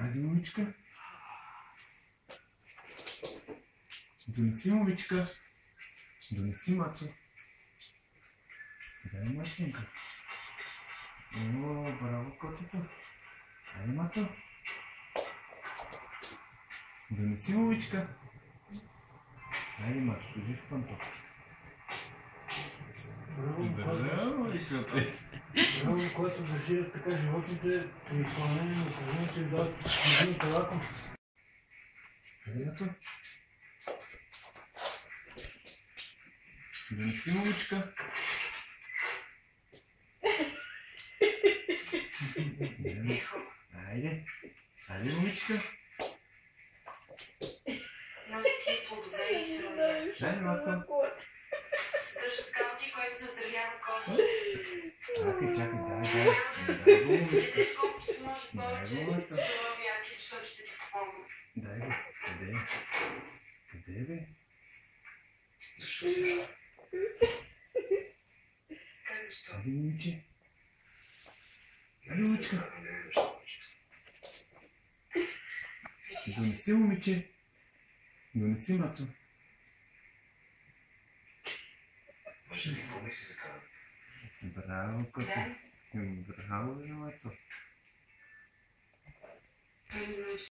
Хайде, момичка. Донеси, момичка. Донеси, Мацо. Дай, Мацинка. О, браво, котето. Хайде, Мацо. Донеси, момичка. Хайде, Мацо, служиш в пантоф. Браво, коте. Браво, който държи така животните при изпълнение на упражнението и дадат едината лаком. Хайде, Мацо. Донеси, момичка. Хайде. Хайде, момичка. Носи ти плодове и суровини. Хайде, Мацо. Съдържат калци, който заздравява костите. Чакай, дай го, момичка. Ядеш колкото се може повече Дай го, Мацо. сурови ядки, защото ще ти помогнат. Дай го. Къде? Къде, бе? Как защо? Хайде, момиче. Хайде, момичка. Донеси, момиче. Донеси, Мацо. Мъже, какво ми си закарал? Браво, коте. Браво, Мацо. Той не знае, че